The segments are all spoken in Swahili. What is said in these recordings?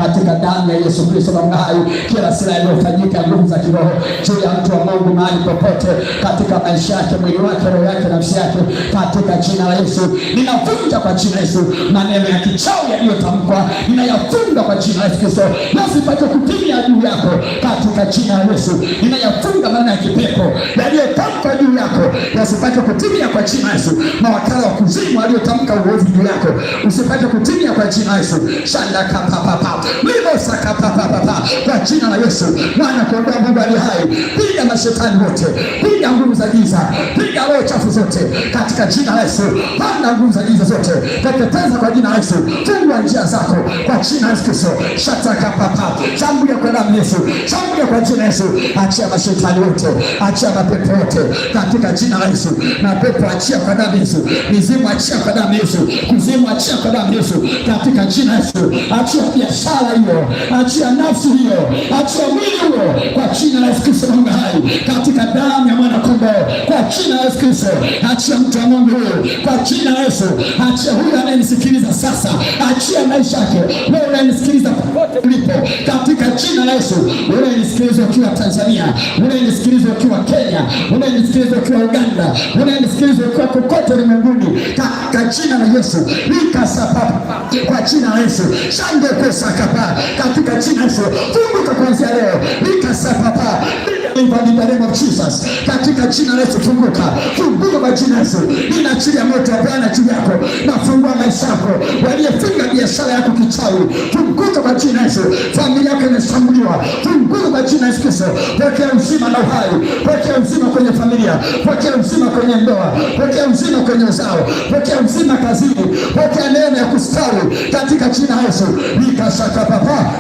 katika damu ya Yesu Kristo na hai. Kila silaha iliyofanyika nguvu za kiroho juu ya mtu wa Mungu mahali popote katika maisha yake, mwili wake, roho yake, nafsi yake, katika jina la Yesu ninavunja kwa jina la Yesu. Maneno ya kichawi yaliyotamkwa ninayafunga kwa jina la Yesu Kristo, yasipate kutimia juu yako katika jina la Yesu. Ninayafunga maneno ya kipepo yaliyotamkwa juu yako yasipate kutimia kwa jina la Yesu. Mawakala wa kuzimu waliotamka uovu juu yako usipate kutimia kwa jina la Yesu. Shanda kapapapa libosa kapapapa kwa jina la Yesu. Mwana kondoo Mungu aliye hai, piga mashetani wote, piga nguvu za giza, piga roho chafu zote katika jina la Yesu. Panda nguvu za giza zote, teketeza kwa jina la Yesu. Fungua njia zako kwa jina la Yesu Kristo. Shata kapapa, shambulia kwa damu ya Yesu, shambulia kwa jina la Yesu. Achia mashetani wote, achia mapepo wote katika jina la Yesu. Mapepo achia kwa damu ya Yesu, mizimu achia kwa damu ya Yesu, kuzimu achia kwa damu ya Yesu katika jina la Yesu. Achia biashara hiyo, achia nafsi hiyo, achia mwili huo kwa jina la Yesu Kristo Mungu hai, katika damu ya mwana kondoo kwa jina la Yesu Kristo. Achia mtu wa Mungu huyo kwa jina la Yesu. Achia huyo anayenisikiliza sasa, achia maisha yake. Wewe unanisikiliza popote ulipo katika jina la Yesu. Wewe unanisikiliza ukiwa Tanzania, wewe unanisikiliza ukiwa Kenya, wewe unanisikiliza ukiwa Uganda, wewe unanisikiliza ukiwa kokote ulimwenguni katika jina la Yesu. Nikasapa kwa jina la Yesu. Shangwe pesa kapa katika jina la Yesu. Funguka kuanzia leo. Nikasapa in the name of Jesus. Katika jina la Yesu funguka. Funguka kwa jina la Yesu. Ninaachilia moto wa Bwana juu yako. Nafungua maisha yako. Waliofunga biashara yako kichawi, funguka kwa jina la Yesu. Familia yako imeshambuliwa. Funguka kwa jina la Yesu Kristo. Pokea uzima na uhai. Pokea uzima kwenye familia. Pokea uzima kwenye ndoa. Pokea uzima kwenye uzao. Pokea uzima kazini. Pokea neema ya kustawi katika jina la Yesu. Nikashaka papa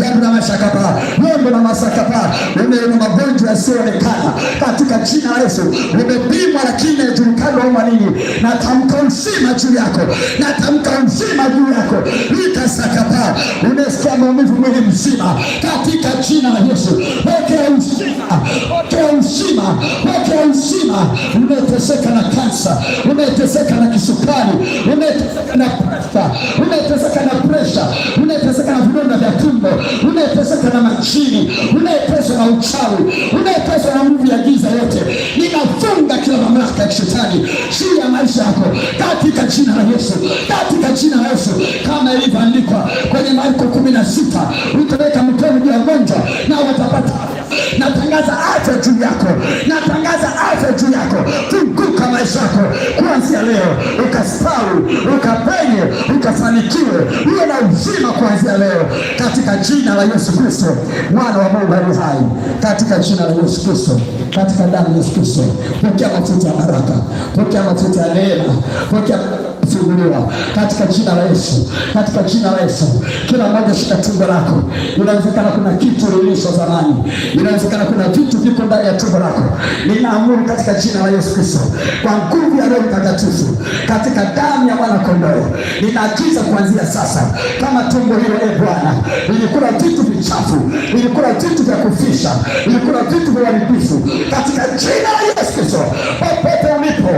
yangu na mashakapa, Mungu na masakapa, una magonjwa yasiyoonekana katika jina la Yesu. Umepimwa lakini haijulikani una nini. Natamka uzima juu yako, natamka uzima juu yako. Nitasakapa, unasikia maumivu mwili mzima katika jina la Yesu. Pokea uzima, pokea uzima, pokea uzima. Unateseka na kansa, unateseka na kisukari, unateseka na presha, unateseka na presha, unateseka na vidonda vya tumbo, unayeteseka na majini, unayeteseka na uchawi, unayeteseka na nguvu ya giza yote, ninafunga kila mamlaka ya shetani juu ya maisha yako katika jina la Yesu, katika jina la Yesu. Kama ilivyoandikwa kwenye Marko 16, utaweka mkono juu ya wagonjwa na watapata afya. Natangaza afya juu yako, natangaza afya juu yako. Funguka maisha yako kuanzia leo, ukastawi, ukapenye, ukafanikiwe, uwe na uzima kuanzia leo katika jina la Yesu Kristo mwana wa Mungu aliye hai, katika jina la Yesu Kristo, katika damu ya Yesu Kristo. Pokea mafuta ya baraka, pokea mafuta ya neema, pokea kufunguliwa katika jina la Yesu, katika jina la Yesu. Kila mmoja shika tumbo lako. Inawezekana kuna kitu ulilisha zamani, inawezekana kuna vitu viko ndani ya tumbo lako. Ninaamuru katika jina la Yesu Kristo, kwa nguvu ya Roho Mtakatifu, katika damu ya mwana kondoo, ninaagiza kuanzia sasa, kama tumbo hilo Bwana ilikula vitu vichafu, ilikula vitu vya kufisha, ilikula vitu vya uharibifu, katika jina la Yesu Kristo, popote ulipo,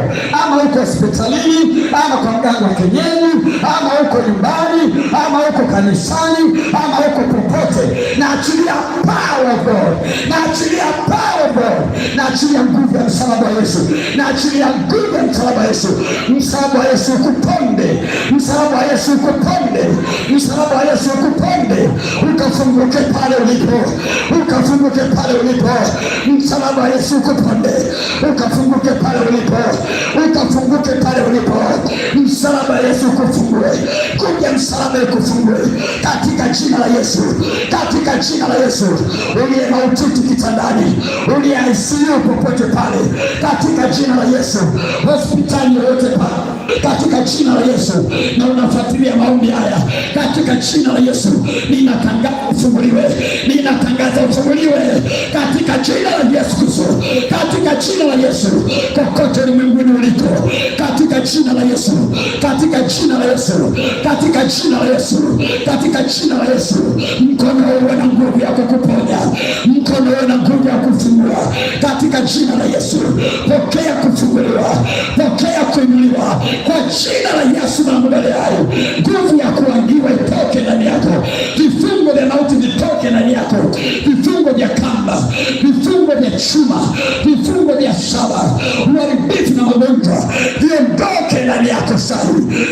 ama uko hospitalini, ama kwa mganga wa kienyeji, ama uko nyumbani, ama uko kanisani, ama uko popote, naachilia power of God, naachilia power of God, naachilia nguvu ya msalaba wa Yesu, naachilia nguvu ya msalaba wa Yesu. Msalaba wa Yesu ukuponde, msalaba wa Yesu ukuponde, msalaba wa Yesu ukuponde, ukafunguke pale ulipo, ukafunguke pale ulipo. Msalaba wa Yesu ukuponde, ukafunguke pale ulipo, ukafunguke pale ulipo. Msalaba wa Yesu ukufungue, kuja msalaba ukufungue katika jina la Yesu, katika jina la Yesu. Uliye mahututi kitandani, uliye ICU popote pale, katika jina la Yesu. Hospitali yoyote pale, katika jina la Yesu. Na unafuatilia maombi haya, katika jina la Yesu, ninatangaza ufunguliwe, ninatangaza ufunguliwe katika jina la Yesu Kristo, katika jina la Yesu. Kokote ulimwenguni uliko, katika jina la Yesu, katika jina la Yesu, katika jina la Yesu, katika jina la Yesu. Mkono wewe na nguvu ya kukuponya, mkono wewe na nguvu ya kufungua katika jina la Yesu. Pokea kufunguliwa, pokea kuinuliwa kwa jina la Yesu. Na mbele yao nguvu ya kuangiwa itoke ndani yako. viondoke ndani yako, vifungo vya kamba, vifungo vya chuma, vifungo vya shaba, uharibifu na magonjwa viondoke ndani yako sasa,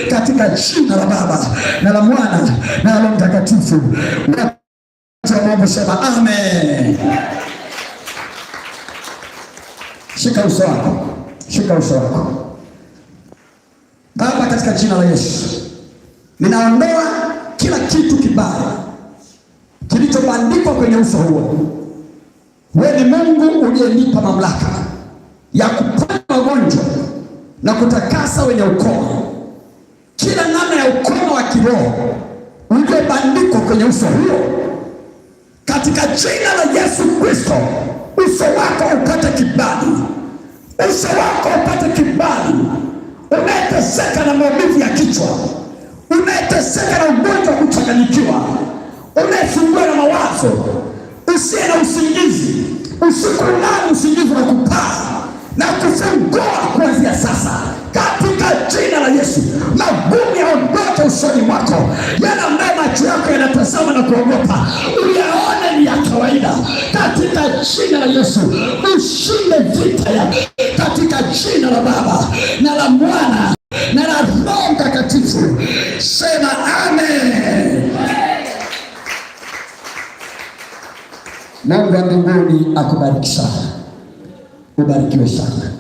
katika jina la Baba na la Mwana na la Roho Mtakatifu. Mungu sema amen. Shika uso wako, shika uso wako. Baba, katika jina la Yesu ninaondoa kila kitu kibaya kilichobandikwa kwenye uso huo. Wewe ni Mungu uliyenipa mamlaka ya kuponya magonjwa na kutakasa wenye ukoma. Kila namna ya ukoma wa kiroho uliobandikwa kwenye uso huo, katika jina la Yesu Kristo, uso wako upate kibali, uso wako upate kibali. Unayeteseka na maumivu ya kichwa, unayeteseka na ugonjwa wa kuchanganyikiwa, unayesumbuliwa na mawazo, usiye na usingizi, usiku ulale usingizi wa kupaa na kufungua kuanzia sasa, katika jina la Yesu, magumu yaondoke usoni mwako. Yale ambayo macho yako yanatazama na kuogopa, uyaone ni ya kawaida, katika jina la Yesu. Ushinde vita ya katika jina la Baba na la Mwana na la Roho Mtakatifu. Sema amen. Mungu wa mbinguni akubariki sana. Ubarikiwe sana.